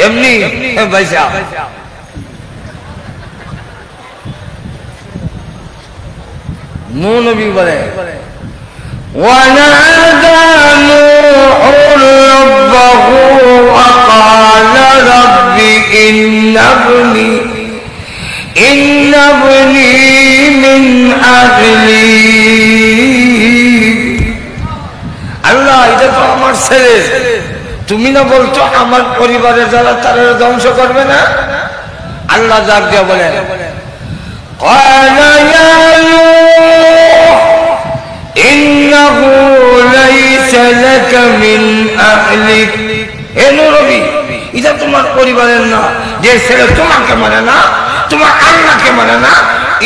এমনি পয়সা নূহ নবী বলে ونادى نوح ربه وقال رب إن ابني من أهلي আল্লাহ এটা তো আমার ছেলে, তুমি না বলছো আমার পরিবারের যারা তারা ধ্বংস করবে না? আল্লাহ ডাক দিয়ে বলেন قال يا نوح إنه ليس لك من أهلك হে নবী এটা তোমার পরিবারের না, যে ছেলে তোমাকে মানে না, তোমার আল্লাহকে মানে না,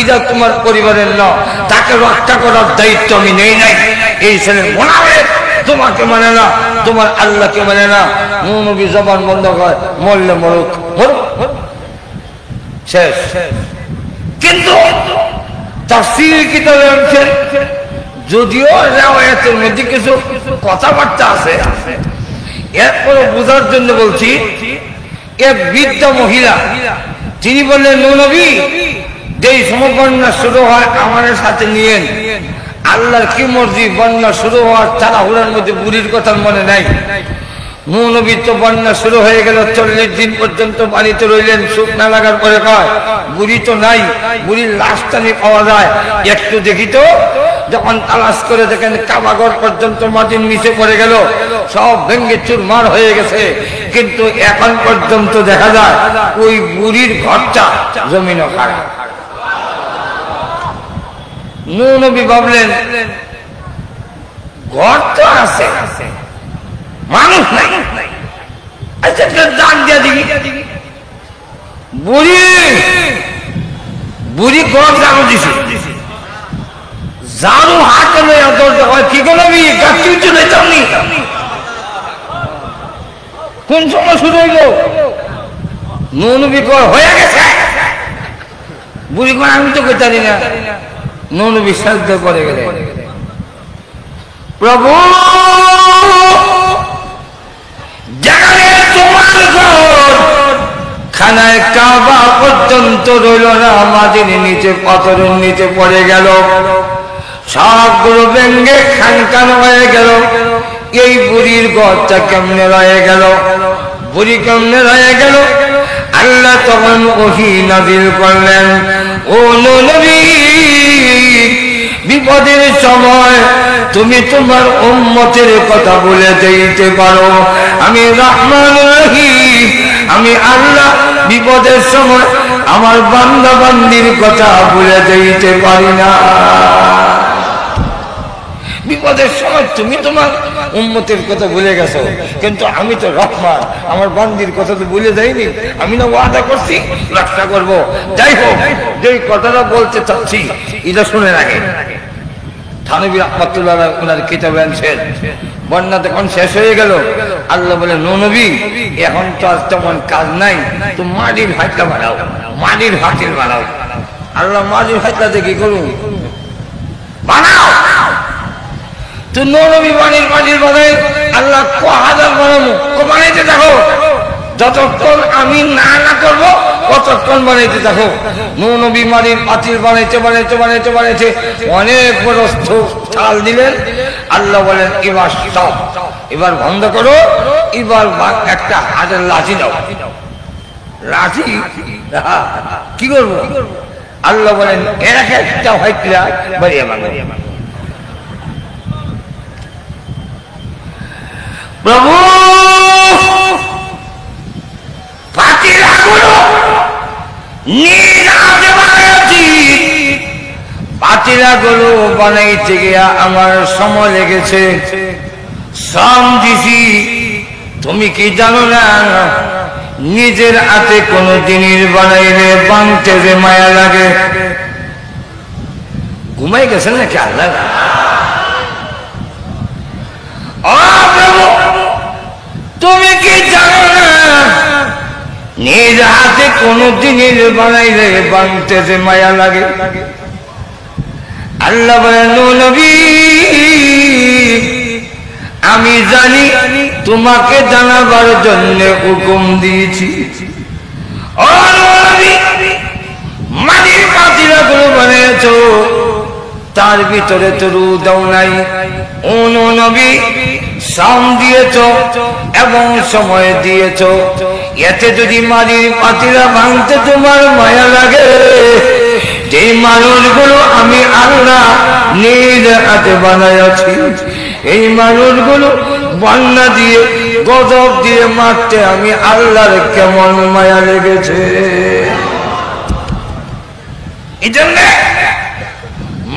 এটা তোমার পরিবারের না, তাকে রক্ষা করার দায়িত্ব আমি নেই নাই। এই ছেলে মনে হবে তোমাকে মানে না, তোমার আল্লাহকে মানে না। নূহ নবী জবান বন্ধ করে মরলে মরুক, শেষ। কিন্তু তাফসীর কিতাবে আছে, যদিও রিওয়ায়াতের মধ্যে কিছু কথাবার্তা আছে, এরপরে বোঝার জন্য বলছি। এক বৃদ্ধ মহিলা তিনি বললেন নূহ নবী যেই সময় বন্যা শুরু হয় আমাদের সাথে নিয়েন। আল্লাহর কি মর্জি, বন্যা শুরু হওয়ার তাড়াহুড়ার মধ্যে বুড়ির কথা মনে নাই। নূহ নবী তো বন্যা শুরু হয়ে গেল, 40 দিন পর্যন্ত বাড়িতে রইলেন। শুকনা লাগার পরে কয় বুড়ি তো নাই, বুড়ির লাশটা পাওয়া যায়, একটু দেখি তো। যখন তালাশ করে দেখেন কাবাঘর পর্যন্ত মাটির নিচে পড়ে গেল, সব ভেঙ্গে চুরমার হয়ে গেছে, কিন্তু এখন পর্যন্ত দেখা যায় ওই বুড়ির ঘরটা জমিনও খারাপ। নূহ নবী ভাবলেন ঘর তো আছে, মানুষ নাই, আচ্ছা ডাক দিয়া দিবি। বুড়ি ঘর জানো দিছে, ঝাড়ু হাতে লইয়া দরজা হয় কি করবি, গাছটি চলে যাবনি। কোন সময় শুরু হইল? নূহ নবী কয় হয়ে গেছে। বুড়ি কয় আমি তো কইতারি না। নূহ নবী সাজদা করে গেলেন, প্রভু যেখানে তোমার ঘর খানায় কাবা পর্যন্ত রইল না, মাটির নিচে পাথরের নিচে পড়ে গেল, সবগুলো ভেঙ্গে খানখান হয়ে গেল। এই বুড়ির ঘরটা কেমনে রয়ে গেল, বুড়ি কেমনে রয়ে গেল? আল্লাহ তখন ওহী নাযিল করলেন, ও নবী বিপদের সময় তুমি তোমার উম্মতের কথা বলে দিতে পারো, আমি রহমান রহিম, আমি আল্লাহ বিপদের সময় আমার বান্দা বান্দির কথা বলে দিতে পারি না। বিপদের সময় তুমি তোমার উম্মতের কথা ভুলে গেছো, কিন্তু আমি তো রহমান, আমার বান্দির কথা তো ভুলে যাইনি। আমি না ওয়াদা করছি রক্ষা করবো। যাই হোক, যে কথাটা বলতে চাচ্ছি এটা শুনে রাখে। থানবী রাহমাতুল্লাহ ওনার কিতাবে আনছেন, বন্যা তখন শেষ হয়ে গেল। আল্লাহ বলে নূহ নবী এখন তো আর তেমন কাজ নাই, তো মাটির হাতটা বানাও, মাটির হাতিল বানাও। আল্লাহ মাটির হাতটা কি করুন বানাও। তো নূহ নবী মাটির বানাই। আল্লাহ ক হাজার বানাবো, বানাইতে থাকো, যতক্ষণ আমি না করবো কতক্ষণ বানাইতে থাকো। নূহ নবী মাটির পাতিল বানাইতে অনেক বড় চাল দিলেন। আল্লাহ বলেন এবার সব, এবার বন্ধ করো, এবার একটা হাতের লাঠি দাও। লাঠি কি করবো? আল্লাহ বলেন এক একটা হয়তো বাড়িয়ে বাড়িয়ে। প্রভু পাতিলাগুলো পাতিলাগুলো বানাইতে গিয়া আমার সময় লেগেছে, শ্রম দিছি। তুমি কি জানো না নিজের হাতে কোন জিনিস বানাইলে বানতে যে মায়া লাগে? ঘুমাই গেছেন নাকি আল্লাহ? তুমি কি জানো না নিজ হাতে কোন জিনিস বানাইলে বানতে যে মায়া লাগে? আল্লাহ বলেন নবী আমি জানি তোমাকে জানাবার জন্য হুকুম দিয়েছি। মাটির পাতিলাগুলো বানিয়েছো, তার ভিতরে তো রু দাও নাই। নবী শ্রম দিয়েছ এবং সময় দিয়েছ, এতে যদি মাটির পাতিলা ভাঙতে তোমার মায়া লাগে, যে মানুষগুলো আমি আল্লাহ নিজ হাতে বানাইছি, এই মানুষগুলো বন্যা দিয়ে গজব দিয়ে মারতে আমি আল্লাহর কেমন মায়া লেগেছে। এই জন্য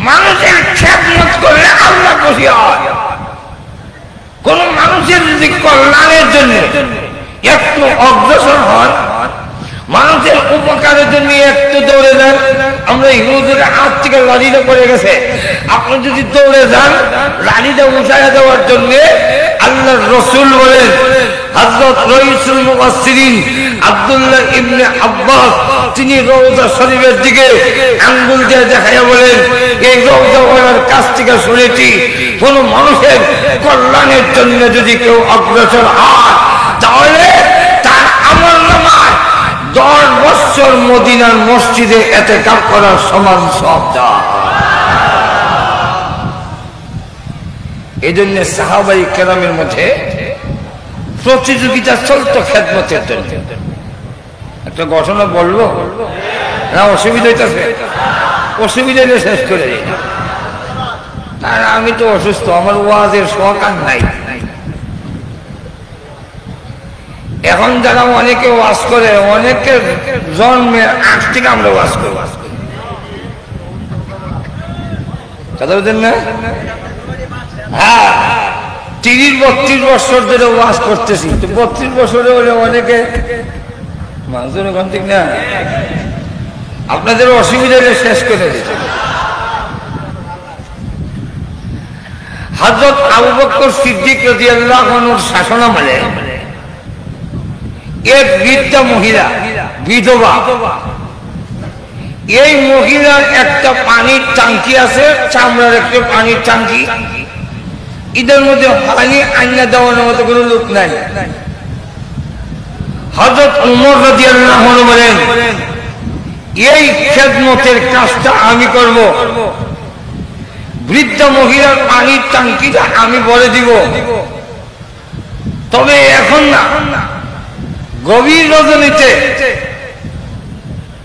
মানুষের খেদমত করলে আল্লাহ খুশি হয়। কোন মানুষের যদি কল্যাণের জন্য একটু অগ্রসর হয়, মানুষের উপকারের জন্য একটু দৌড়ে যান। আমরা হিন্দুদের হাত থেকে লাঠিটা পড়ে গেছে, আপনি যদি দৌড়ে যান লাঠিটা উঠাইয়া দেওয়ার জন্য আল্লাহর রাসূল বলেন, হযরত রাইসুল মুফাসসিরিন আব্দুল্লাহ ইবনে আব্বাস তিনি রওজা শরীফের দিকে আঙ্গুল দিয়ে দেখাইয়া বলেন, এই রওজা ওয়ালার কাছ থেকে শুনেছি কোন মানুষের কল্যাণের জন্য যদি কেউ অগ্রসর হয়, তাহলে তার আমলনামায় 10 বছর মদিনার মসজিদে ইতিকাফ করার সমান সওয়াব দেওয়া। এই জন্য সাহাবায়ে কেরামের মধ্যে প্রতিযোগিতা চলতো খেদমতের জন্য। একটা ঘটনা বলবো না? অসুবিধা হইতেছে? অসুবিধা হলে শেষ করে দিই। আর আমি তো অসুস্থ, আমার ওয়াজের শখ আর নাই। এখন যারা অনেকে ওয়াজ করে, অনেকের জন্মের আগ থেকে আমরা ওয়াজ করি। কথা বলছেন না? হ্যাঁ, 30-32 বছর ধরে ওয়াজ করতেছি। তো 32 বছরে হলে অনেকে মানুষের ওখান থেকে না, আপনাদের অসুবিধা হলে শেষ করে দিচ্ছে। হযরত আবু বকর সিদ্দিক রাদিয়াল্লাহু আনহুর শাসনামলে এক বৃদ্ধা মহিলা, বিধবা, এই মহিলার একটা পানির ট্যাঙ্কি আছে, চামড়ার একটা পানির ট্যাঙ্কি। এদের মধ্যে পানি আইনা দেওয়ার মতো কোনো লোক নাই। হযরত ওমর রাদিয়াল্লাহু আনহু বলেন, এই খেদমতের কাজটা আমি করব, বৃদ্ধা মহিলার পানির ট্যাঙ্কিটা আমি ভরে দিব, তবে এখন না, গভীর রজনীতে,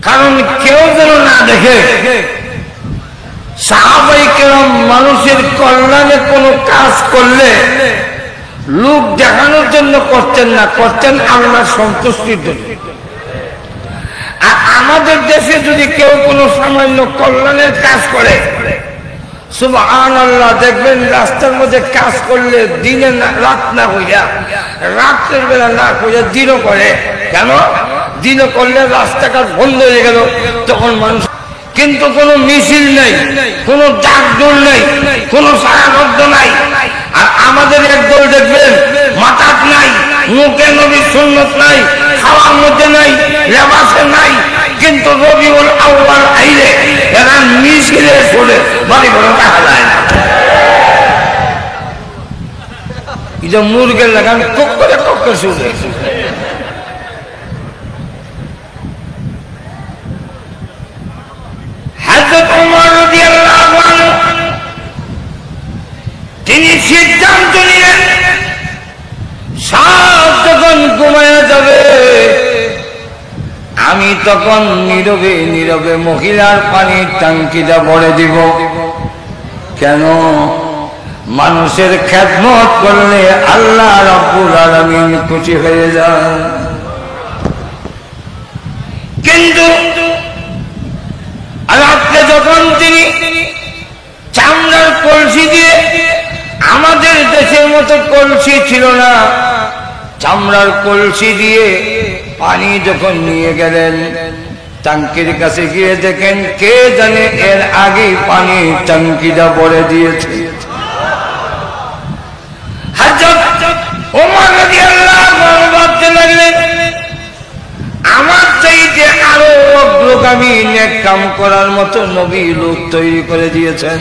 কারণ কেউ যেন না দেখে। সাহাবায়ে কেরাম মানুষের কল্যাণে কোনো কাজ করলে লোক দেখানোর জন্য করতেন না, করতেন আল্লাহর সন্তুষ্টির জন্য। আর আমাদের দেশে যদি কেউ কোনো সামান্য কল্যাণের কাজ করে, সুবহানাল্লাহ, দেখবেন রাস্তার মধ্যে কাজ করলে দিনে রাত না হইয়া, রাত্রের বেলা না হইয়া দিনও করে। কেন? দিনও করলে রাস্তাঘাট বন্ধ হয়ে গেল, তখন মানুষ। কিন্তু কোনো মিছিল নেই, কোনো ডাকডোল নেই, কোনো সারাবদ্ধ নাই। আর আমাদের একদল দেখবেন মাথাত নাই, মুখে নবীর সুন্নত নাই, খাওয়ার মধ্যে নাই, লেবাসে নাই, কিন্তু রবিউল আউয়াল আইলে এরা মিছিলে পড়ে বাড়ি ঘরে দেখা যায় না। এই যে মুরগের লাগান কক করে শুনে। হযরত ওমর রাদিয়াল্লাহু আনহু তিনি সিদ্ধান্ত নিলেন, সব যখন ঘুমায়া যাবে, আমি তখন নীরবে নীরবে মহিলার পানির ট্যাঙ্কিটা ভরে দিব। কেন? মানুষের খেদমত করলে আল্লাহ রাব্বুল আলামিন খুশি হয়ে যান। কিন্তু রাত্রে যখন তিনি চামড়ার কলসি দিয়ে, আমাদের দেশের মতো কলসি ছিল না, চামড়ার কলসি দিয়ে পানি যখন নিয়ে গেলেন, ট্যাঙ্কির কাছে গিয়ে দেখেন কে জানে এর আগে পানি ট্যাঙ্কিটা ভরে দিয়েছে। হযরত ওমর রাদিয়াল্লাহু আনহু ভাবতে লাগলেন, আমার চাইতে আরো অগ্রগামী নেক কাম করার মতো নবী লোক তৈরি করে দিয়েছেন,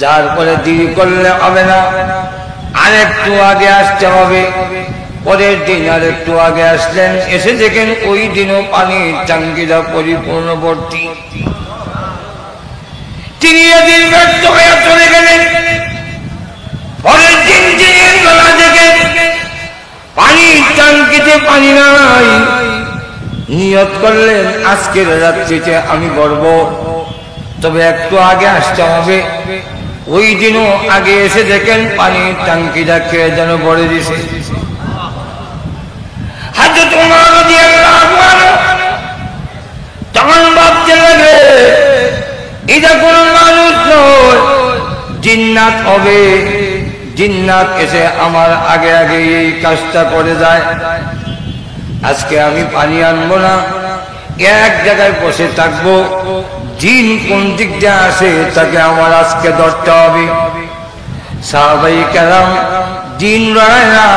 যার পরে দেরি করলে হবে না। আরেকটু আগে আসতে হবে। পরের দিন আরেকটু আগে আসলেন, এসে দেখেন ওই দিনও পানির ট্যাঙ্কিটা পরিপূর্ণ ভর্তি। তিনি এদিন ব্যর্থ হয়ে চলে গেলেন। পরের দিন দিনের বেলা দেখেন পানির ট্যাঙ্কিতে পানি নাই। নিয়ত করলেন আজকের রাত্রিতে আমি গড়ব, তবে একটু আগে আসতে হবে। ওই দিনও আগে এসে দেখেন পানির ট্যাঙ্কিটা কে যেন ভরে দিছে। হযরত ওমর রাদিয়াল্লাহু আনহু তখন ভাবতে লাগে, এটা কোন মানুষ নয়, জিন্নাত হবে। জিন্নাত এসে আমার আগে আগে এই কাজটা করে যায়। আজকে আমি পানি আনবো না, এক জায়গায় বসে থাকবো। জিন কোন দিক দিয়ে আসে তাকে আমার আজকে ধরতে হবে। সাহাবায়ে কেরাম জিন লড়ায় না,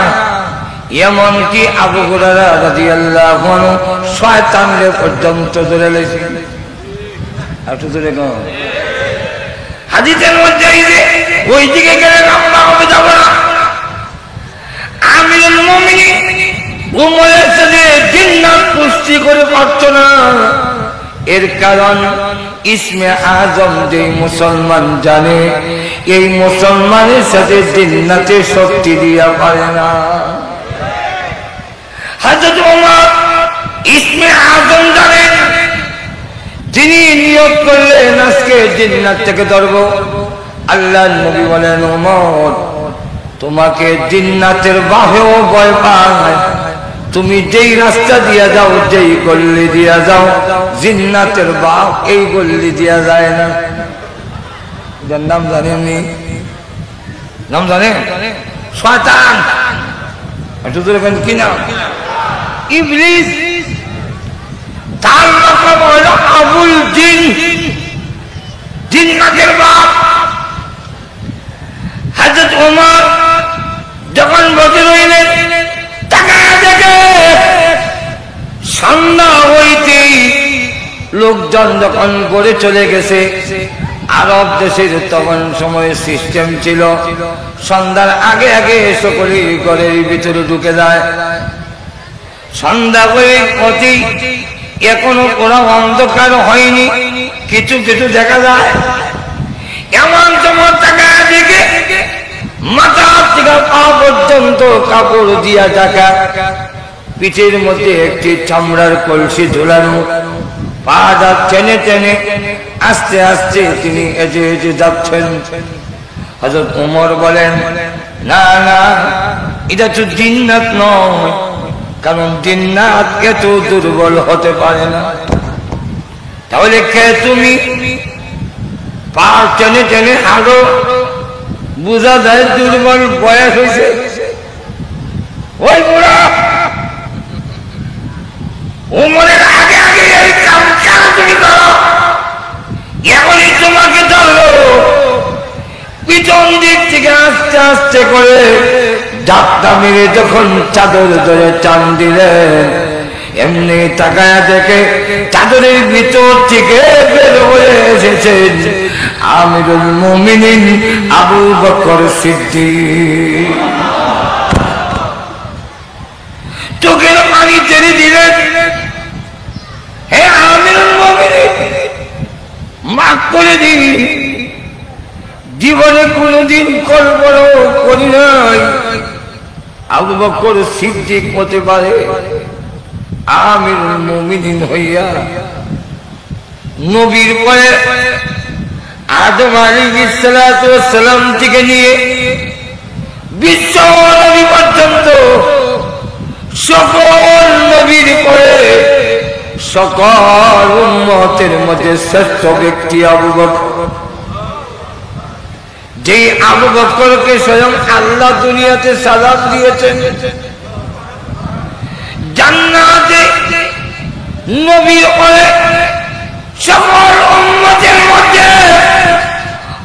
এমনকি আবু হুরায়রা রাদিয়াল্লাহু আনহু শয়তানরে পর্যন্ত ধরে লেছে। একটু ধরে গো হাদিসের মধ্যে ওই দিকে গেলে আমরা হবে যাব না। আমিরুল মুমিনিন উমরের সাথে জিন্নাত কুস্তি করে পারত না। এর কারণ ইসমে আজম যে মুসলমান জানে, এই মুসলমানের সাথে জিন্নাতে শক্তি দিয়া পারে না। হযরত ওমর ইসমে আজম জানেন, তিনি নিয়ত করলেন আজকে জিন্নাত থেকে ধরব। আল্লাহর নবী বলেন, ওমর তোমাকে জিন্নাতের বাহেও ভয় পায়, তুমি যেই রাস্তা দিয়া যাও, যেই গল্লি দিয়া যাও, জিন্নাতের বাপ এই গল্লি দিয়া যায় না। যার নাম জানেননি? নাম জানেন? শয়তান। একটু ধরে কি নাম? ইবলিস। তার লকব হলো আবুল জিন, জিন্নাতের বাপ। হযরত ওমর যখন বসে রইলেন, তাকায় দেখে সন্ধ্যা হইতে লোকজন যখন করে চলে গেছে। আরব দেশের তখন সময় সিস্টেম ছিল, সন্ধ্যার আগে আগে সকলেই ঘরের ভিতরে ঢুকে যায়। সন্ধ্যা হয়ে অতি এখনো ওরা অন্ধকার হয়নি, কিছু কিছু দেখা যায়। এমন সময় তাকায় দেখে মাথা থেকে পা পর্যন্ত কাপড় দিয়া ঢাকা, পিঠের মধ্যে একটি চামড়ার কলসি ঝুলানো, পা টেনে টেনে আস্তে আস্তে তিনি এজে এজে যাচ্ছেন। হযরত ওমর বলেন, না না, এটা তো জিন্নাত নয়, কারণ জিন্নাত এত দুর্বল হতে পারে না। তাহলে কে তুমি? পা টেনে টেনে হাঁটো, বুঝা যায় দুর্বল, বয়স হয়েছে। ওই বুড়া ওমরের আগে আগে এই কাম কেন তুমি করো? এখনই তোমাকে ধরো। পিছন দিক থেকে আস্তে আস্তে করে ধাক্কা মেরে যখন চাদর ধরে টান দিলেন, এমনি তাকায়া দেখে চাদরের ভিতর থেকে বের হয়ে এসেছেন আমিরুল মুমিনিন আবু বকর সিদ্দিক। চোখের পানি ছেড়ে দিলেন, হে আমিরুল মুমিনিন, মাফ করে দিন, জীবনে কোনদিন কল্পনা করি নাই আবু বকর সিদ্দিক হতে পারে আমিরুল মুমিনিন হইয়া নবীর পরে আদম আলাইহিস সালাতু ওয়াস সালাম থেকে নিয়ে বিশ্ব নবী পর্যন্ত সকল নবীর পরে সকল উম্মতের মধ্যে শ্রেষ্ঠ ব্যক্তি আবু বকর। যে আবু বকরকে স্বয়ং আল্লাহ দুনিয়াতে সালাত দিয়েছেন, জান্নাতে নবীর পরে সকল উম্মতের মধ্যে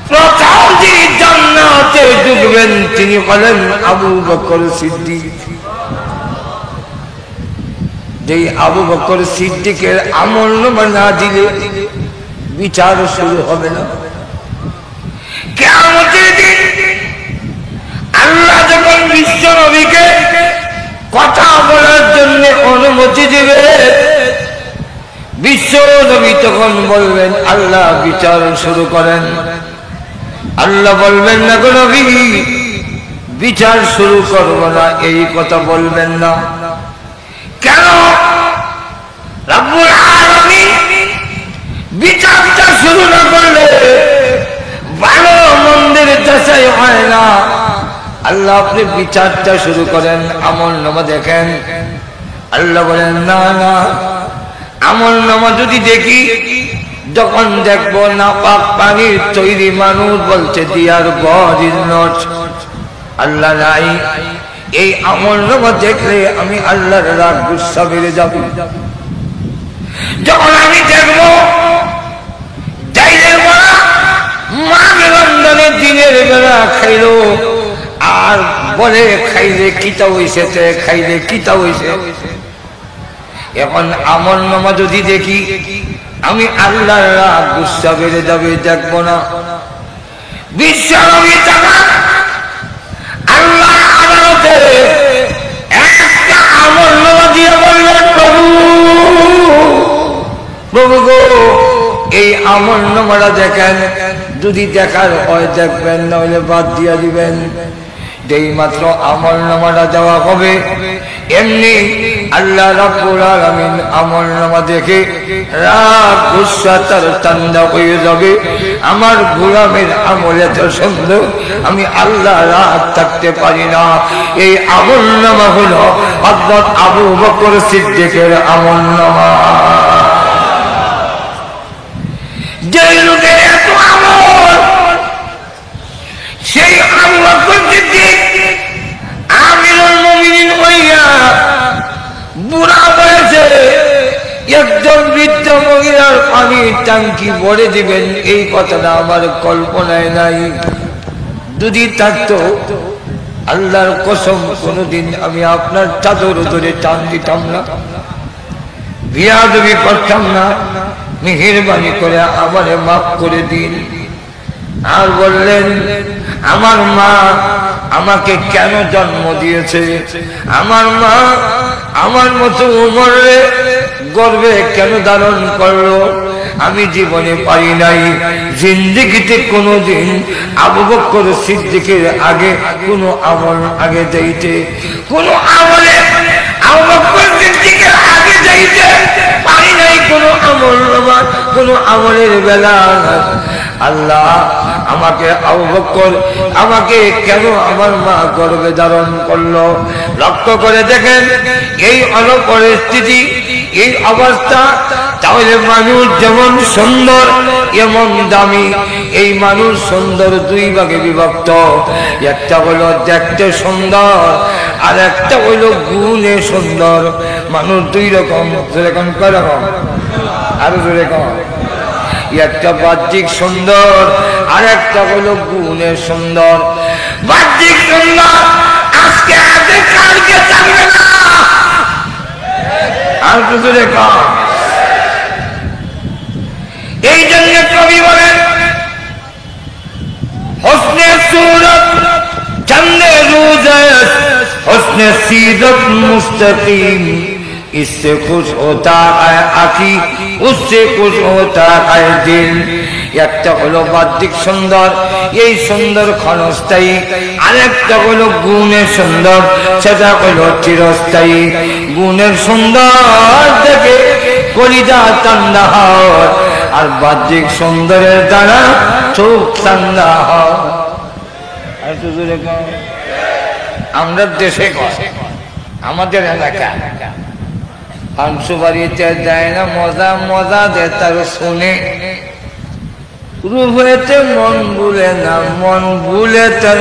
প্রথম যিনি জান্নাতে ঢুকবেন তিনি হলেন আবু বকর সিদ্দিক। যে আবু বকর সিদ্দিকের আমল নামা না দিলে বিচার শুরু হবে না। কিয়ামতের দিন আল্লাহ বিশ্ব নবীকে কথা বলার জন্য অনুমতি দিবে, বিশ্ব নবী তখন বলবেন আল্লাহ বিচার শুরু করেন। আল্লাহ বলবেন না গো নবী বিচার শুরু করব না, এই কথা বলবেন না। কেন? রব্বুল আলামিন বিচারটা শুরু না করলে ভালো মন্দের যাচাই হয় না। আল্লাহ আপনি বিচারটা শুরু করেন, আমল নামা দেখেন। আল্লাহ বলেন না না, আমল নামা যদি দেখি, যখন দেখবো না পাক পানির তৈরি মানুষ বলছে দিয়ার গড ইজ নট, আল্লাহ নাই, এই আমল নামা দেখলে আমি আল্লাহর রাগ গুসা বেড়ে যাব। যখন আমি দেখবো যাইলে বলা মাঘে রমজানে দিনের বেলা খাইলো আর বলে খাইলে কিতা হইছে, খাইলে কিতা হইছে, এখন আমল নামা যদি দেখি আমি আল্লাহর রাগ গুসা বেড়ে যাবে, দেখবো না। বিশ্ব নবী আল্লাহ আদালতে একটা আমল নামা দিয়ে বললেন প্রভু, প্রভু গো এই আমল নামাটা দেখেন, যদি দেখার হয় দেখবেন, নইলে বাদ দিয়ে দিবেন। যেই মাত্র আমল নামাটা দেওয়া হবে, এমনি আল্লাহ রাব্বুল আলামিন আমল নামা দেখে রাগ গুসা তার ঠান্ডা হয়ে যাবে। আমার গোলামের আমল এত সুন্দর, আমি আল্লাহ রাগ থাকতে পারি না। এই আমল নামা হলো হযরত আবু বকর সিদ্দিকের আমল নামা। যে লোকের এত আমল, সেই আবু বকর সিদ্দিক আমিরুল মুমিনিন হইয়া বুড়া বয়সে একজন বৃদ্ধ মহিলার পানির ট্যাঙ্কি ভরে দিবেন, এই কথাটা আমার কল্পনায় নাই। যদি থাকতো আল্লাহর কসম কোনদিন আমি আপনার চাদর ধরে টান দিতাম না, বিয়াদবি করতাম না। মেহেরবানি করে আমারে মাফ করে দিন। আর বললেন আমার মা আমাকে কেন জন্ম দিয়েছে, আমার মা আমার মতো উমরে গর্বে কেন ধারণ করলো, আমি জীবনে পারি নাই। জিন্দেগিতে কোনোদিন আবু বকর সিদ্দিকের আগে কোনো আমল আগে যাইতে, কোনো আমলে আবু বকর সিদ্দিকের আগে যাইতে পারি নাই। কোনো আমল কোনো আমলের বেলা আল্লাহ আমাকে আবু বকর আমাকে কেন আমার মা গর্ভে ধারণ করলো। লক্ষ্য করে দেখেন এই পরিস্থিতি, এই অবস্থা। তাহলে মানুষ যেমন সুন্দর এমন দামি। এই মানুষ সুন্দর দুই ভাগে বিভক্ত, একটা হলো দেখতে সুন্দর আর একটা হইল গুণে সুন্দর। মানুষ দুই রকম, যেরকম কয় রকম, আরো যেরকম, একটা বাহ্যিক সুন্দর আর একটা হলো গুণে সুন্দর। বাহ্যিক সুন্দর আজকে আছে কালকে থাকবে না, আর কিছু রেখা। এই জন্য কবি বলেন হোসনে सूरत चंदे रूजत हुस्न सीरत मुस्तकीम इससे खुश होता है आखी उससे खुश होता है दिल। একটা হলো বাহ্যিক সুন্দর, এই সুন্দর ক্ষণস্থায়ী। আরেকটা হলো গুণের সুন্দর, সেটা হলো চিরস্থায়ী। গুণের সুন্দর দেখে কলিজা ঠান্ডা হয়, আর বাহ্যিক সুন্দরের দ্বারা চোখ ঠান্ডা হয়। আমরা দেশে আমাদের এলাকা পাঁচশো বাড়িতে যায় না, মজা মজা দে তার শুনে রূপেতে মন ভুলে না, মন ভুলে তার।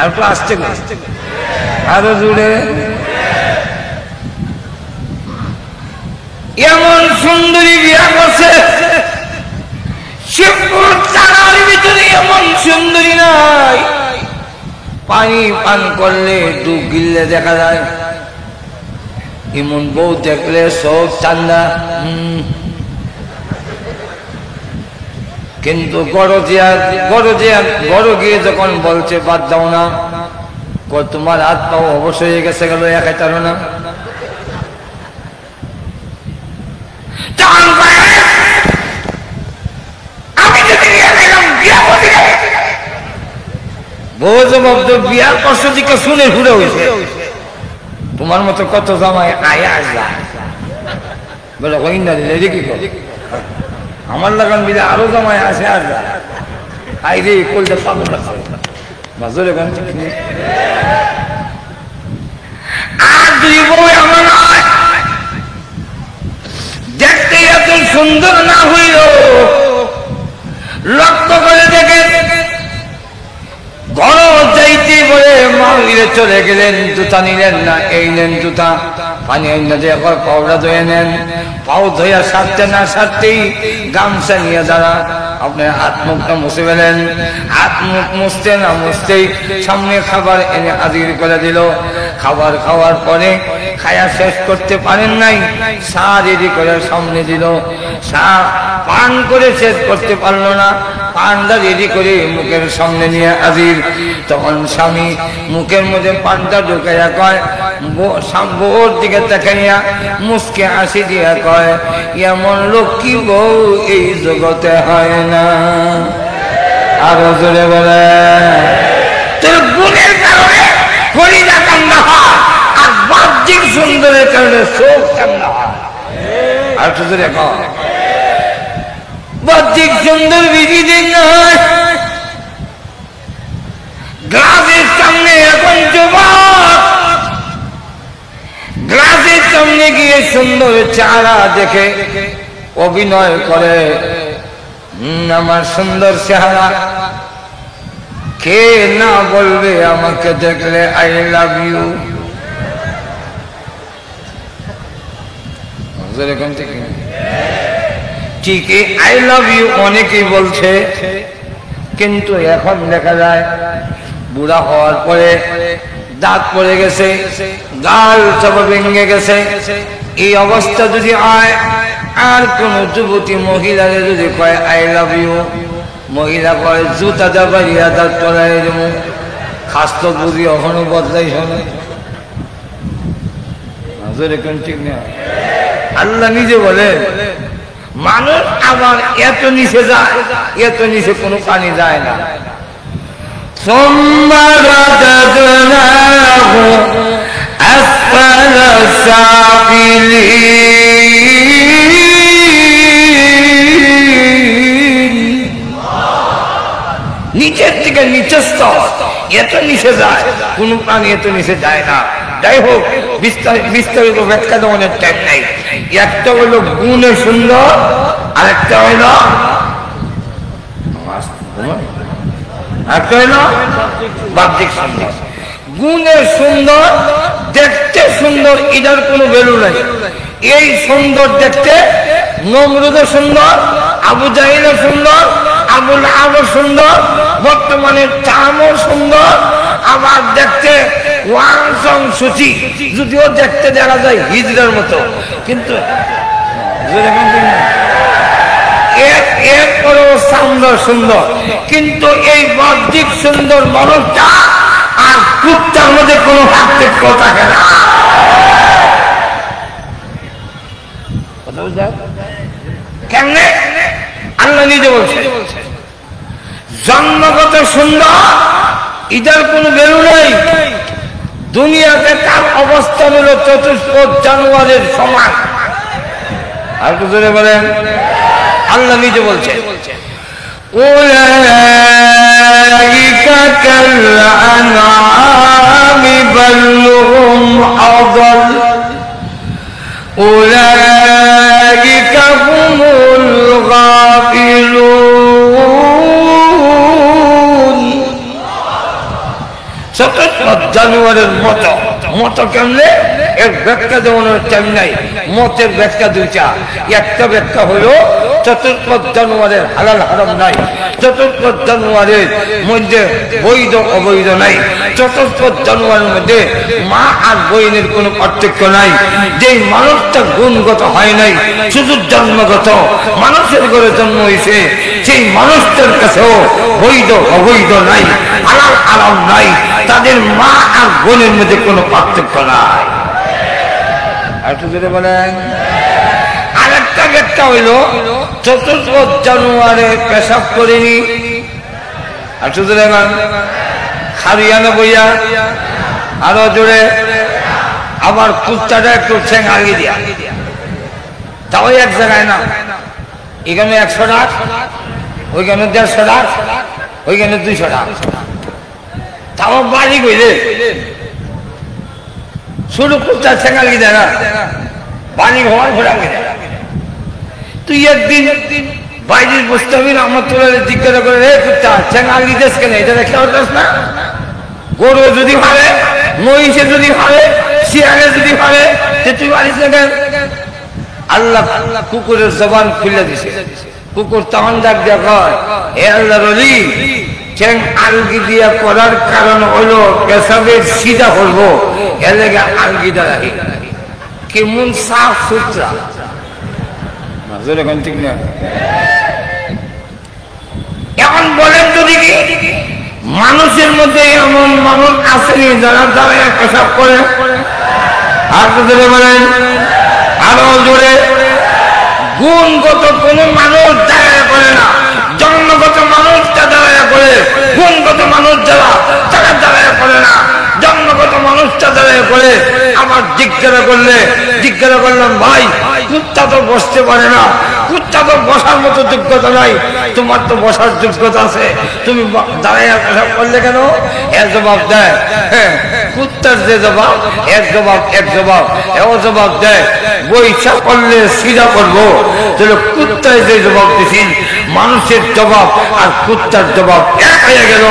আর একটু আসতে আরো জুড়ে। এমন সুন্দরী বিয়া করছে, শিবপুর থানার ভিতরে এমন সুন্দরী নাই। পানি পান করলে দু গিললে দেখা যায়। এমন বউ দেখলে সব ঠান্ডা, কিন্তু গড় গিয়ে যখন বলছে বাদ দাও না, তোমার হাত পাও অবশ্য হয়ে গেছে গেল একাই তার না বিয়ার কষ্ট দিকে শুনে ঘুরে হয়েছে তোমার মতো কত জামাই আয়া আসলা বলে কই না দিলে কি করে আমার লাগান বিলে আরো জামাই আসে আসলা আই রে কলটা পাগল আছে বাজরে গান আর দুই বউ এমন দেখতে এত সুন্দর না হইল লক্ষ্য করে দেখে ঘর যাইতে বলে মাহিরে চলে গেলেন জুতা নিলেন না এই নেন জুতা পানি এনে দিয়ে পাউডার ধুয়ে নেন পাও ধুয়া সারতে না সারতেই গামছা নিয়ে দাঁড়া আপনি হাত মুখটা মুছে ফেলেন হাত মুখ মুছতে না মুছতেই সামনে খাবার এনে হাজির করে দিল খাবার খাওয়ার পরে খায়া শেষ করতে পারেন নাই চা রেডি করে সামনে দিল চা পান করে শেষ করতে পারলো না পানটা রেডি করে মুখের সামনে নিয়ে হাজির তখন স্বামী মুখের মধ্যে পানটা ঢুকাইয়া কয় বউর দিকে তাকাইয়া মুসকে হাসি দিয়া কয় এমন লক্ষ্মী বউ এই জগতে হয় না আরো জোরে বলে তোর গুণের কারণে হরিণা কান্না হয় আর বাহ্যিক সুন্দরের কারণে শোক কান্না হয় আর তো জোরে কয় বাহ্যিক সুন্দর বিধি দিন নয় গ্লাসের সামনে এখন যুবক গ্লাসের সামনে গিয়ে সুন্দর চেহারা দেখে অভিনয় করে আমার সুন্দর চেহারা কে না বলবে আমাকে দেখলে আই লাভ ইউ ঠিকই আই লাভ ইউ অনেকেই বলছে কিন্তু এখন দেখা যায় বুড়া হওয়ার পরে দাঁত পড়ে গেছে গাল সব ভেঙে গেছে এই অবস্থা যদি হয় আর কোন যুবতী মহিলারে যদি কয় আই লাভ ইউ মহিলা কয় জুতা দাবাইয়া দাঁত পড়াই দেব খাস্ত বুঝি এখনো বদলাই শোনে ঠিক না আল্লাহ নিজে বলে মানুষ আবার এত নিচে যায় এত নিচে কোনো পানি যায় না নিচের থেকে নিচের স্তর এত নিচে যায় কোন প্রাণী এত নিচে যায় না যাই হোক বিস্তারিত ব্যাখ্যা দেওয়ার টাইম নাই একটা হলো গুণে সুন্দর আরেকটা হইল বাহ্যিক সুন্দর গুণে সুন্দর দেখতে সুন্দর এটার কোনো ভ্যালু নাই এই সুন্দর দেখতে নমরুদও সুন্দর আবু জাহিলও সুন্দর আবুল আবু সুন্দর বর্তমানে চামও সুন্দর আবার দেখতে ওয়াংসং সুচি যদিও দেখতে দেখা যায় হিজড়ার মতো কিন্তু এরপরেও সামনে সুন্দর কিন্তু এই বাহ্যিক সুন্দর মানুষটা আর কুত্তার মধ্যে কোনো পার্থক্য থাকে না কেমনে আল্লাহ নিজে বলছে জন্মগত সুন্দর এটার কোনো ভ্যালু নেই দুনিয়াতে তার অবস্থান হলো চতুষ্পদ জানোয়ারের সমান আর একটু জোরে বলেন আল্লাহ নিজে বলছে উলাইকা কাল আনআমি বাল হুম আযাল উলাইকা হুমুল গাফিলুন চতুষ্পদ জানোয়ারের মতো কেমনে এর ব্যাখ্যা দেওয়ানোর টাইম নাই মতের ব্যাখ্যা দুইটা একটা ব্যাখ্যা হলো চতুষ্পদ জানোয়ারের হালাল হারাম নাই চতুষ্পদ জানোয়ারের মধ্যে বৈধ অবৈধ নাই চতুষ্পদ জানোয়ারের মধ্যে মা আর বইনের কোনো পার্থক্য নাই যেই মানুষটা গুণগত হয় নাই শুধু জন্মগত মানুষের ঘরে জন্ম হয়েছে সেই মানুষদের কাছেও বৈধ অবৈধ নাই, হালাল হারাম নাই, তাদের মা আর বোনের মধ্যে কোনো পার্থক্য নাই। একটু যদি বলেন আরেকটা ব্যাখ্যা হইল 4 জানুয়ারি পেশাব করিনি, একটু জোরে খারিয়ানো বইয়া আরো জোরে, আবার কুত্তাটা একটু ঠেঙালি দিয়া, তাও এক জায়গায় না, এখানে 100 টাকা, ওইখানে 150 টাকা, ওইখানে 200 টাকা, তাও বাড়ি গইলে শুধু কুত্তা ঠেঙালি দেয় না, বাড়ি হওয়ার ঘোরা গেলে তুই একদিন বাইরের বসতে হবে না, আমার তোরা জিজ্ঞাসা করে রে কুত্তা ঠেঙালি দেশ কেন, এটা দেখতে পারতাস না? গরু যদি হারে, মহিষে যদি হারে, শিয়ালে যদি হারে, তুই পারিস না কেন? আল্লাহ কুকুরের জবান খুলে দিছে, কুকুর তখন ডাক দিয়া কয়, এ আল্লাহর ওলি, ঠ্যাং আলগি দিয়া করার কারণ হলো পেশাবের সিধা করবো, এর লেগে আলগিটা রাখি, কেমন সাফ সুতরা। ঠিক না? এখন বলেন যদি কি মানুষের মধ্যে এমন মানুষ আসেনি যারা দাঁড়ায় পেশাব করে? আর যদি বলেন আরো জোরে, গুণগত কোন মানুষ দাঁড়ায় করে না, জন্মগত মানুষ দাঁড়ায় করে, গুণগত মানুষ যারা তারা দাঁড়ায় করে না, জন্মগত মানুষটা দাঁড়ায় করে। আমার জিজ্ঞাসা করলাম ভাই কুত্তা তো বসতে পারে না, কুত্তা তো বসার মতো যোগ্যতা নাই, তোমার তো বসার যোগ্যতা আছে, তুমি দাঁড়ায় পেশাব করলে কেন? এর জবাব দেয়, হ্যাঁ কুত্তার যে জবাব এক জবাব এও জবাব দেয়, বৈশা করলে সিধা করবো। তাহলে কুত্তায় যে জবাব দিছিল, মানুষের জবাব আর কুত্তার জবাব এক হয়ে গেল,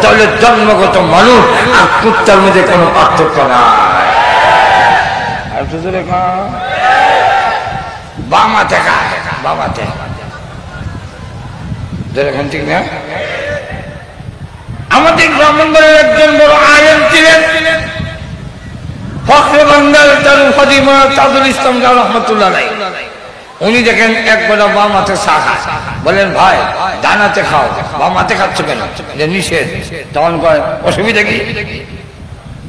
তাহলে জন্মগত মানুষ আর কুত্তার মধ্যে কোনো পার্থক্য নাই। বামাতে বামাতে ঠিক না? আমাদের ব্রাহ্মণবাড়ির একজন বড় আলেম ছিলেন, ফখরে বাঙ্গাল তার উপাধি তাজুল ইসলাম রহমতুল্লাহ আলাইহি। উনি দেখেন একবার বাম হাতে চা খায়, বলেন ভাই ডানাতে খাও, বাম হাতে খাচ্ছ কেন? নিষেধ। তখন কয় অসুবিধা কি?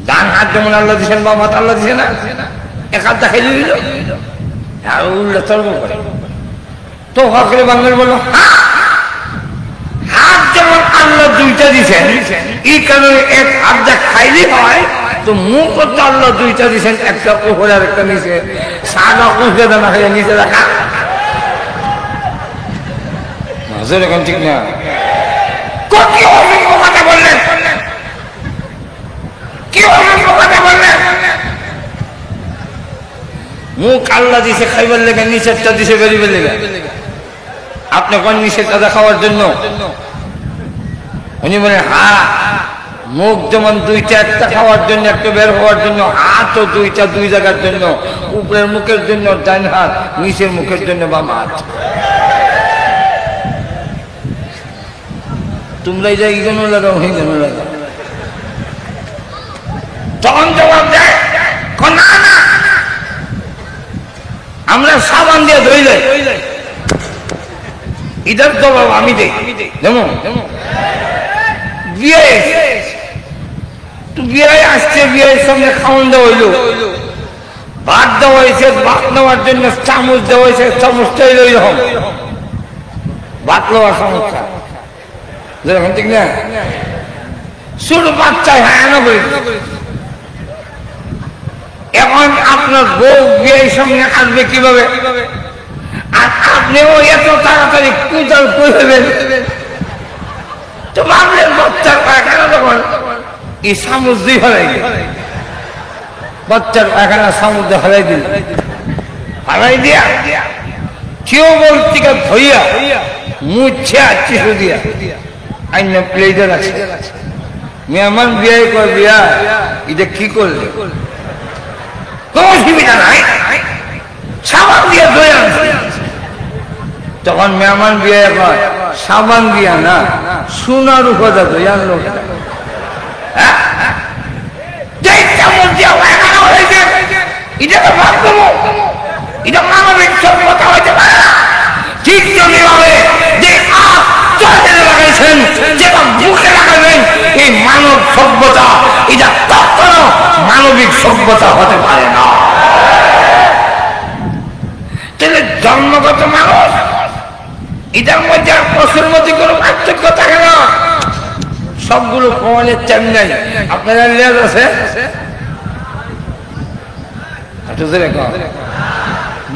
ডান হাত যেমন আল্লাহ দিচ্ছেন, বাম হাত আল্লাহ দিচ্ছে না, এক হাত দেখাই দিল আর উল্টা তর্ক করে। তো ফখরে বাঙ্গাল বলল হাত যেমন আল্লাহ দুইটা দিচ্ছেন, এই কারণে এক হাত যা খাইলে হয়, তো মুখ তো আল্লাহ দুইটা দিচ্ছেন, একটা উপরে আর একটা নিচে, সাদা উঠে দানা খাইয়া নিচে রাখা। এখন ঠিক না? কি অসংখ্য কথা বললেন, কি অসংখ্য কথা বললেন। মুখ আল্লাহ দিছে খাইবার লেগে, নিচেরটা দিছে বেরিবার লেগে। আপনি কোন নিষেধটা খাওয়ার জন্য? উনি বলেন হ্যাঁ, মুখ যেমন দুইটা, একটা খাওয়ার জন্য, একটা বের হওয়ার জন্য, হাতও দুইটা, দুই জায়গার জন্য, উপরের মুখের জন্য ডান হাত, নিচের মুখের জন্য বাম হাত। তোমরা যা এই জন্য লাগাও, এই জন্য লাগাও। তখন জবাব দেয় না না, আমরা সাবান দিয়ে ধুইলে, ইধার জবাব আমি দেই। যেমন বিয়ে বিয়ে আসছে, বিয়ের সামনে খাওয়ান দেওয়া হইল, ভাত দেওয়া হয়েছে, ভাত নেওয়ার জন্য চামচ দেওয়া হয়েছে, চামচটাই রইরকম ভাত নেওয়ার সমস্যা, যেরকম ঠিক না? ছোট বাচ্চায় হ্যাঁ না করি। এখন আপনার বউ বিয়ের সামনে আসবে কিভাবে, আর আপনিও এত তাড়াতাড়ি কুদাল করবেন, তো ভাবলেন বাচ্চার পায়খানা তখন এই চামচ দিয়ে ফেলাই দিল, বাচ্চার পায়খানা চামচ দিয়ে ফেলাই দিল, ফেলাই দিয়া কেউ বলতে ধইয়া মুছে চিঠু দিয়া আইন প্লেটে রাখছে। মেহমান বিয়ে কর, বিয়া এটা কি করলে? কোন অসুবিধা নাই, সাবান দিয়ে ধুয়ে আনছে। তখন মেহমান বিয়ে কয় সাবান দিয়া না, সোনার উপদা ধুয়ে আনলো। এটা তো বাস্তব, এটা মানবিক সভ্যতা হইতে পারে না। ঠিক তেমনি ভাবে যে সভ্যতা হতে পারে না। তাহলে জন্মগত মানুষ এটার মধ্যে আর পশুর মধ্যে কোনো পার্থক্য থাকে না, সবগুলো প্রমাণের চান নাই। আপনারা লেজ আছে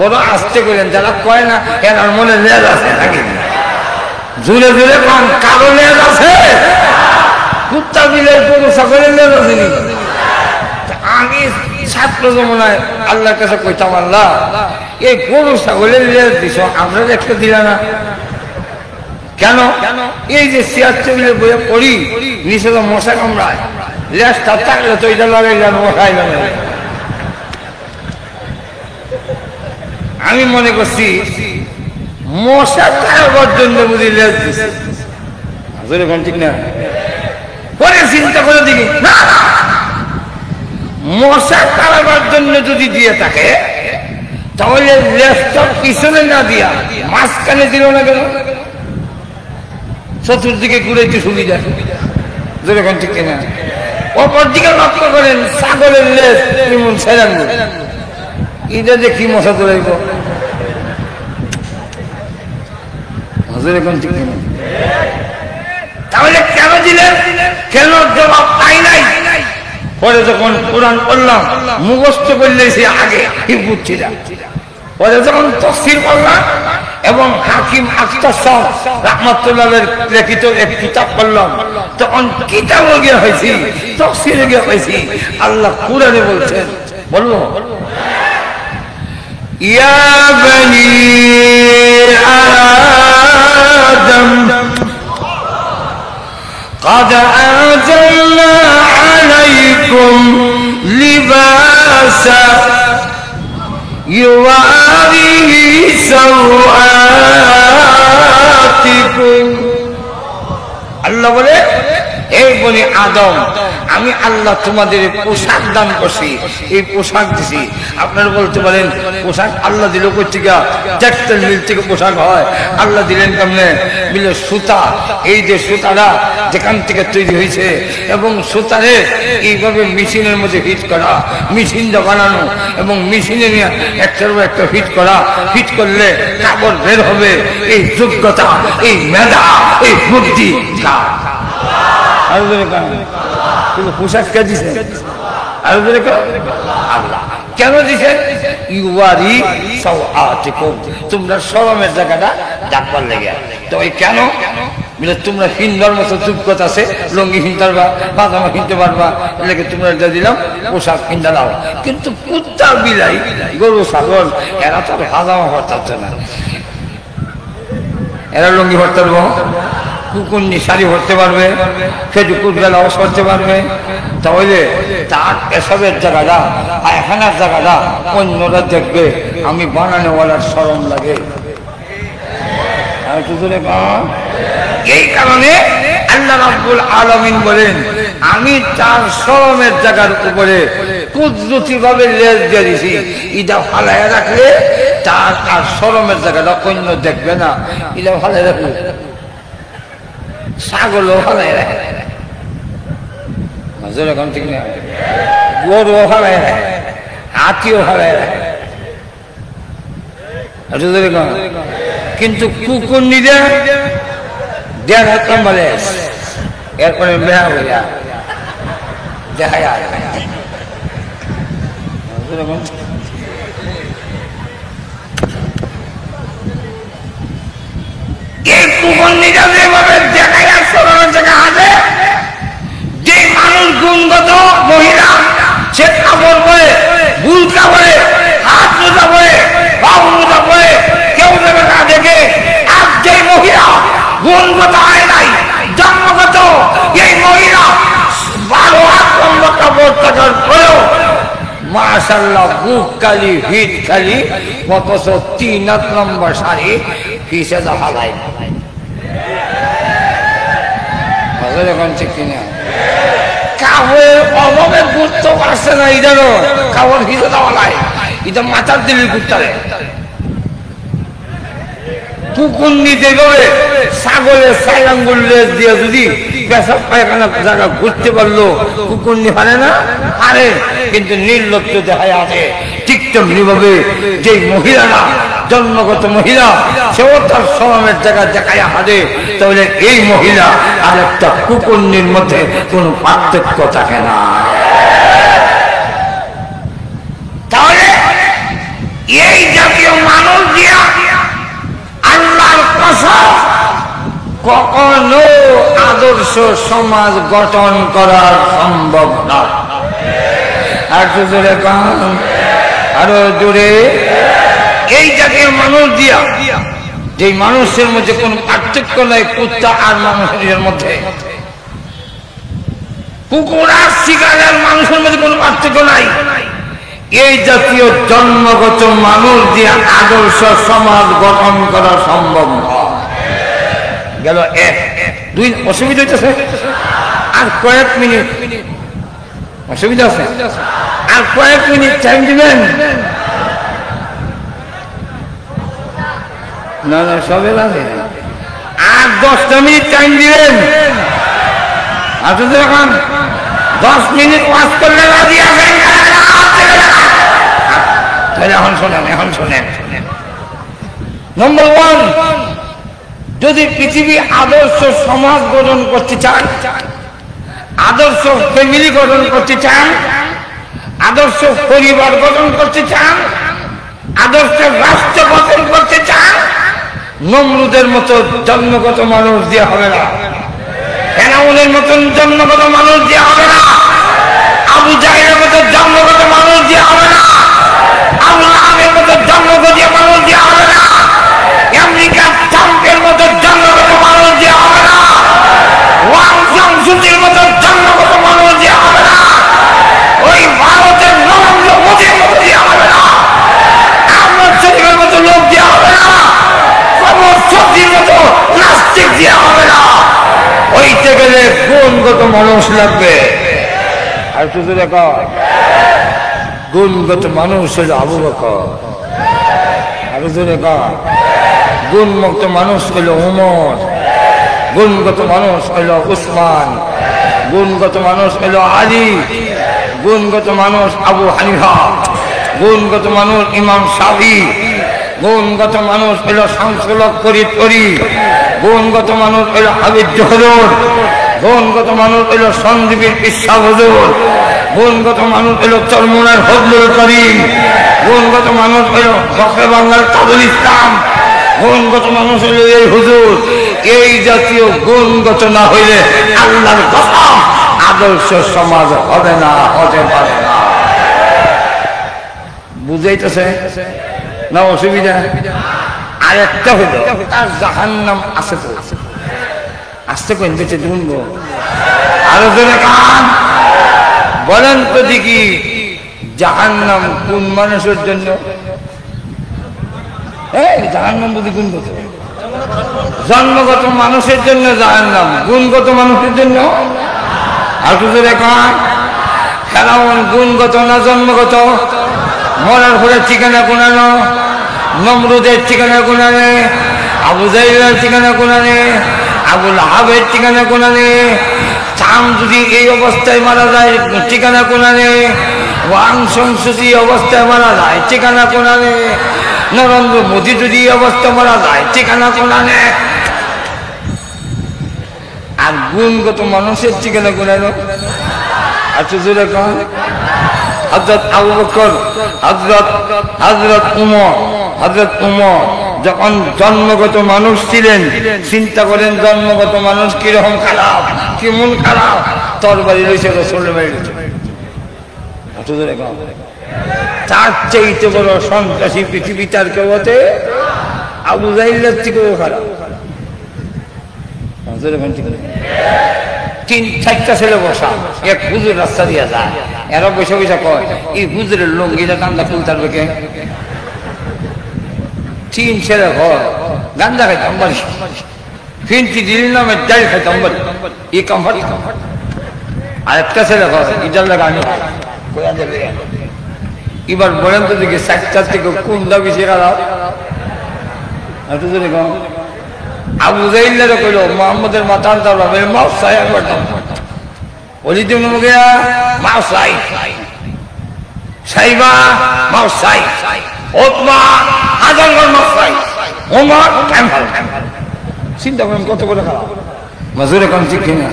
বড় আসতে করেন, যারা কয় না এনার মনে লেজ আছে নাকি, জুড়ে জুড়ে কন কারো লেজ আছে, কুত্তা বিলের গরু ছাগলের লেজ আছে। আমি ছাত্র জমানায় আল্লাহর কাছে কইতাম, আল্লাহ এই গরু ছাগলের লেজ দিছ, আমরা একটা দিলা না কেন? এই যে চেয়ার টেবিলের বইয়ে পড়ি নিচে তো মশা কামড়ায়, লেজটা থাকলে তো এটা লাগাইলাম মশাই না। আমি মনে করছি মশা কারবার জন্য বুঝি লেজ দিছে, ঠিক না? পরে চিন্তা করে দেখি না, মশা কারবার জন্য যদি দিয়ে থাকে তাহলে লেজটা পিছনে না দিয়া মাঝখানে দিল না কেন? চতুর্দিকে ঘুরেতে সুবিধা, যেরকম ঠিক না? অপর দিকে লক্ষ্য করেন ছাগলের লেজ কেমন ছেড়ান, এটা যে কি মশা দৌড়াইব, যেরকম ঠিক না? তাহলে কেন দিলেন? কেন জবাব পাই নাই। পরে যখন কোরআন পড়লাম মুখস্থ করলে সে আগে কি বুঝছি না, পরে যখন তাফসীর পড়লাম এবং হাকিম আখতার সাহেব রাহমাতুল্লাহের লিখিত এক কিতাব পড়লাম, তখন কিতাবে গিয়ে হয়েছি, তাফসীরে গিয়ে হয়েছি, আল্লাহ কোরআনে বলছেন, বলবো ইয়া বনি আদম قد أنزلنا عليكم لباسا يواري سوآتكم। আল্লাহ বলে এই বনি আদম, আমি আল্লাহ তোমাদের পোশাক দান করছি, এই পোশাক দিছি। আপনারা বলতে পারেন পোশাক আল্লাহ দিল কই থেকে? টেক্সটাইল মিল থেকে পোশাক হয়। আল্লাহ দিলেন কেমনে? মিলে সুতা, এই যে সুতাটা যেখান থেকে তৈরি হয়েছে এবং সুতারে এইভাবে মেশিনের মধ্যে হিট করা, মেশিনটা বানানো এবং মেশিনে নিয়ে একটার উপর একটা হিট করা, হিট করলে কাপড় বের হবে। এই যোগ্যতা, এই মেধা, এই বুদ্ধি পোশাক কে দিছে? আল্লাহ কেন দিছে? ইউয়ারি সাওআতিকুম, তোমরা শরমের জায়গাটা ঢাকবার লেগে। তো এই কেন? তোমরা হিন্দার মতো যোগ্যতা আছে, লঙ্গি হিনতে পারবা, পাজামা কিনতে পারবা, এলাকে তোমরা এটা দিলাম পোশাক কিনতে দাও। কিন্তু কুত্তা বিলাই গরু ছাগল এরা তো পাজামা ভরতে না, এরা লঙ্গি ভরতে পারবো, কুকুন্নি শাড়ি ভরতে পারবে, ফেটুকুর ব্লাউজ করতে পারবে। তাহলে তার এসবের জায়গাটা, পায়খানার জায়গাটা অন্যরা দেখবে, আমি বানানোওয়ালার শরম লাগে। এই কারণে আল্লাহ রাব্বুল আলামিন বলেন, আমি তার শরমের জায়গার উপরে কুদরতি ভাবে লেজ দিয়ে দিছি। এটা ফালাইয়া রাখলে তার আর শরমের জায়গাটা অন্য দেখবে না। এটা ফালাই রাখলে ছাগলও ফালাই রাখে, যেরকম ঠিক না, গরুও ফালাই রাখে, হাতিও ফালাই রাখে, কিন্তু কুকুর নিদে দেড় হাত বলে এরপরে বেহা হইয়া দেখা যায়। এই কুকুর নিদে যেভাবে দেখা যাচ্ছে জায়গা আছে, যে মানুষ গুণগত মহিলা সে কাপড় পরে, বুলকা পরে, হাত মোজা পরে, বাবু মোজা পরে, কেউ দেবে না দেখে। আর যে মহিলা গুণগত হয় নাই, জন্মগত, এই মহিলা 12 হাত লম্বা কাপড় থাকার পরেও মাশাআল্লাহ বুক খালি, হিট খালি, অথচ 3 হাত লম্বা শাড়ি পিছে দেখা যায়। এখন ঠিক কিনা? কাপড়ের অভাবে ঘুরতে পারছে না, ইদানো কাপড় ভিজে দেওয়া নাই, এটা মাথার দিলে ঘুরতে। কুকুর নিতে গেলে ছাগলের 4 আঙ্গুল লেজ দিয়ে যদি পেশাব পায়খানা জায়গা ঘুরতে পারলো, কুকুর নি পারে না? আরে কিন্তু নির্লজ্জ দেখায় আছে। ঠিক তেমনি ভাবে যে মহিলারা জন্মগত মহিলা, সেও তার শরমের জায়গা দেখায় হারে, তাহলে এই মহিলা আর একটা কুকুরনির মধ্যে কোন পার্থক্য থাকে না। তাহলে এই জাতীয় মানুষ দিয়া আল্লাহর কসম কখনো আদর্শ সমাজ গঠন করা সম্ভব না। আর জোরে কান, আরো জোরে। এই জাতীয় মানুষ দিয়া, যে মানুষের মধ্যে কোন পার্থক্য নাই কুত্তা আর মানুষের মধ্যে, কুকুর আর শিকারের মানুষের মধ্যে কোন পার্থক্য নাই, এই জাতীয় জন্মগত মানুষ দিয়ে আদর্শ সমাজ গঠন করা সম্ভব নয়। গেল এক দুই, অসুবিধা হইতেছে? আর কয়েক মিনিট অসুবিধা আছে? আর কয়েক মিনিট টাইম দিবেন? না না, সবে লাগে। আর 10টা মিনিট টাইম দিবেন? আপনাদের এখন 10 মিনিট ওয়াজ করলে রাজি আছেন? এখন শোনেন, এখন শোনেন। নম্বর 1, যদি পৃথিবী আদর্শ সমাজ গঠন করতে চান, আদর্শ ফ্যামিলি গঠন করতে চান, আদর্শ পরিবার গঠন করতে চান, আদর্শ রাষ্ট্র গঠন করতে চান, নমরুদের মতো জন্মগত মানুষ দিয়ে হবে না, ফেরাউনের মতন জন্মগত মানুষ দিয়ে হবে না, আবু জাহেলের মতো জন্মগত মানুষ দিয়ে হবে না, আবু লাহাবের মতো জন্মগত মানুষ দিয়ে হবে না, আমেরিকার ট্রাম্পের মতো জন্মগত মানুষ দিয়ে হবে না, ওয়াং জাংসুকের মতো জন্মগত মানুষ দিয়ে হবে না, ওই ভারতের নরেন্দ্র মোদীর মতো দিয়ে হবে না, আহমদ শরীফের মতো লোক দিয়ে হবে না, কমর সবজির মতো নাস্তিক দিয়ে হবে না। ওইতে গেলে গুণগত মানুষ লাগবে। আর শুধু দেখো, গুণগত মানুষ হলো আবু বকর, আর জোরে কর, গুণমুক্ত মানুষ হইল উমর, গুণগত মানুষ হইল উসমান, গুণগত মানুষ হইল আলী, গুণগত মানুষ আবু হানিফা, গুণগত মানুষ ইমাম শাফি, গুণগত মানুষ হইল শামসুল হক ফরিদপুরি, গুণগত মানুষ হইল হাবিব জহুর, গুণগত মানুষ হইল সন্দীপের পিসা হুজুর, গুণগত মানুষ হইল চরমুনার ফজলুল করিম, গুণগত মানুষ হইল ফখরে বাংলার তাজুল ইসলাম, গুণগত মানুষ হইল এই হুজুর। এই জাতীয় গুণগত না হইলে আল্লাহর কসম আদর্শ সমাজ হবে না, হতে পারে না। বুঝাইতেছে না? অসুবিধা? আর একটা হইল তার জাহান্নাম আছে তো, আসতে কোন বেঁচে শুনবো? আরো জোরে কান বলেন তো দেখি, জাহান্নাম কোন মানুষের জন্য? জাহান্নাম বুঝি গুণগত, জন্মগত মানুষের জন্য জাহান্নাম, গুণগত মানুষের জন্য। আর কিছু রেখা ফেরাউন গুণগত না জন্মগত? মরার পরে ঠিকানা কোনানো, নমরুদের ঠিকানা কোনানে, আবু জাহেলের ঠিকানা কোনানে, আবু লাহাবের ঠিকানা কোনানে, চাম যদি এই অবস্থায় মারা যায় ঠিকানা কোনানে, ওয়াং সংসদী অবস্থায় মারা যায় ঠিকানা কোনানে, নরেন্দ্র মোদী যদি এই অবস্থা মারা যায় ঠিকানা কোনানে। আর গুণগত মানুষের ঠিকানা কোনানো? আচ্ছা জোরে কন। হযরত আবু বকর, হযরত উমর যখন জন্মগত মানুষ ছিলেন, চিন্তা করেন জন্মগত মানুষ কিরকম খারাপ, কেমন খারাপ, তরবারি রয়েছে রাসূলের বাড়ি রয়েছে। তার চাইতে বড় সন্ত্রাসী পৃথিবী তার কেউ হতে আবু জাহেলের থেকেও খারাপ। 3-4টা ছেলে বসা, এক হুজুর রাস্তা দিয়ে যায়, এরা বসে বসে কয় এই হুজুরের লঙ্গিটা গান্দা ফুল তার বেঁকে 3 ছেলে ঘর গান্দা খাইতাম বাড়ি, ফিনতি দিল নামে ডাল খাইতাম বাড়ি, এই কমফর্ট। আর একটা ছেলে ঘর ইজার লাগা আমি কোয়া দেবে। এবার বলেন তো দেখি 4টার থেকে কোনটা বেশি খারাপ? আবু জাইল্লারে কইল মুহাম্মদের মাথার দাওলা মে মাও সাই একবার দাও ওলি তুমি গিয়া মাও সাই সাইবা মাও সাই ওতমা আজঙ্গল মাও সাই ওমর ক্যাম্পাল চিন্তা করেন কত করে খারাপ মাজুরে কোন ঠিক কিনা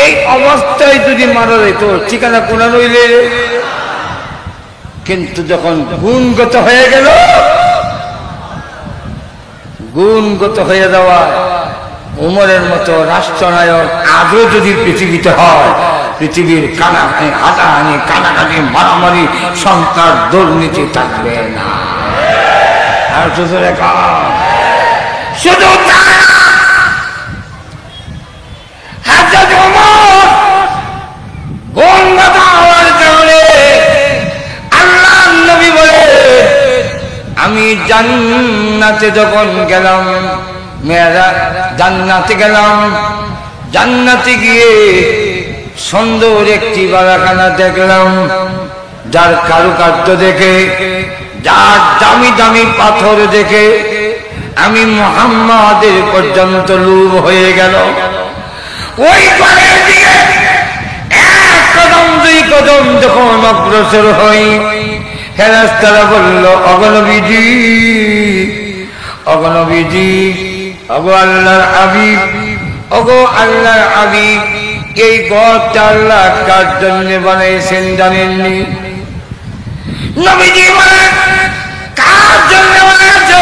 এই অবস্থায় যদি মারা যেত ঠিকানা কোনা রইলে কিন্তু যখন গুণগত হয়ে গেল গুণগত হয়ে যাওয়া উমরের মতো রাষ্ট্রনায়ক আজও যদি পৃথিবীতে হয় পৃথিবীর কানাহানি হাতাহানি কানাকানি মারামারি সন্ত্রাস দুর্নীতি থাকবে না আর শুধু রেখা শুধু গুণগত হওয়ার কারণে আল্লাহ নবী বলে আমি জান্নাতে যখন গেলাম মেয়েরা জান্নাতে গেলাম জান্নাতে গিয়ে সুন্দর একটি বাগাখানা দেখলাম যার কারুকার্য দেখে যার দামি দামি পাথর দেখে আমি মুহাম্মাদের পর্যন্ত লোভ হয়ে গেল ওই ঘরের দিকে এক কদম দুই কদম যখন অগ্রসর হই ফেরেশতারা বলল অগনবীজি অগনবীজি ওগো আল্লাহর হাবিব ওগো আল্লাহর হাবিব এই ঘরটা আল্লাহ কার জন্য বানাইছেন জানেননি নবীজি বলেন কার জন্য বানাইছে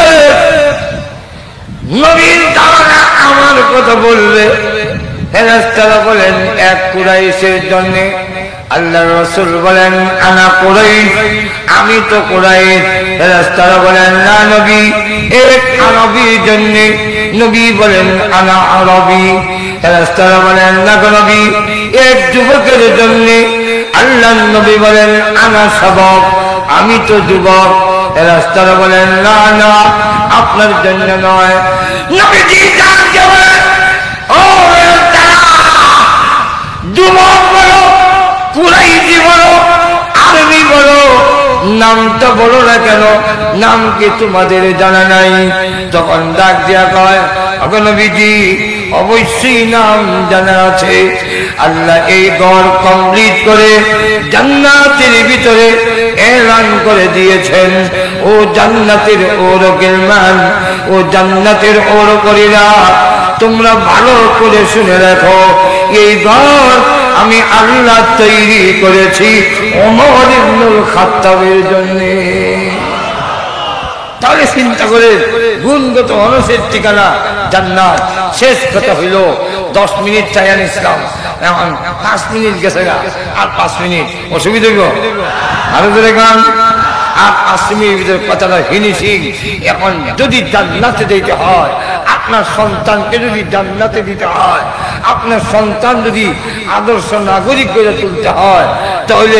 নবীর দাওয়ানা আমার কথা বলবে ফেরেশতারা বলেন এক কুরাইশের জন্য আল্লাহর রাসূল বলেন আনা কুরাইশ আমি তো কুরাইশ ফেরেশতারা বলেন না নবী এক আরবীর জন্য নবী বলেন আনা আরবী ফেরেশতারা বলেন না নবী এক যুবকের জন্য আল্লাহর নবী বলেন আনা শাবাব আমি তো যুবক ফেরেশতারা বলেন না না আপনার জন্য নয় নবীজি জানতে বলেন ও যুবক বলো কুরাইশি বলো আরবি বলো নামটা বলো না কেন নাম কি তোমাদের জানা নাই তখন ডাক দিয়া কয় নবীজি অবশ্যই নাম জানা আছে আল্লাহ এই ঘর কমপ্লিট করে জান্নাতের ভিতরে এলান করে দিয়েছেন ও জান্নাতের ওর গিলমান ও জান্নাতের ওর পরীরা তোমরা ভালো করে শুনে রাখো এই ঘর আমি আল্লাহ তৈরি করেছি ওমর ইবনুল খাত্তাবের জন্য তাহলে চিন্তা করে গুণগত মানুষের ঠিকানা জান্নাত শেষ কথা হইল 10 মিনিট চাইয়ান ইসলাম এখন 5 মিনিট গেছে আর 5 মিনিট অসুবিধা হইব আরো ধরে গান আর 5 মিনিট ভিতরে কথাটা ফিনিশিং এখন যদি জান্নাতে দিতে হয় আপনার সন্তানকে যদি জান্নাতে দিতে হয় আপনার সন্তান যদি আদর্শ নাগরিক করে তুলতে হয় তাহলে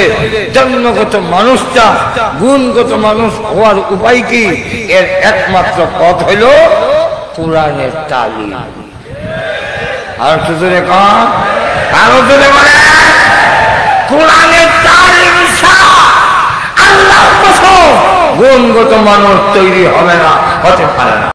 জন্মগত মানুষটা গুণগত মানুষ হওয়ার উপায় কি এর একমাত্র পথ হইল কোরআনের তালিম আর সুতরে কান আরো জোরে বলে কোরআনের তালিম আল্লাহর কসম গুণগত মানুষ তৈরি হবে না হতে পারে না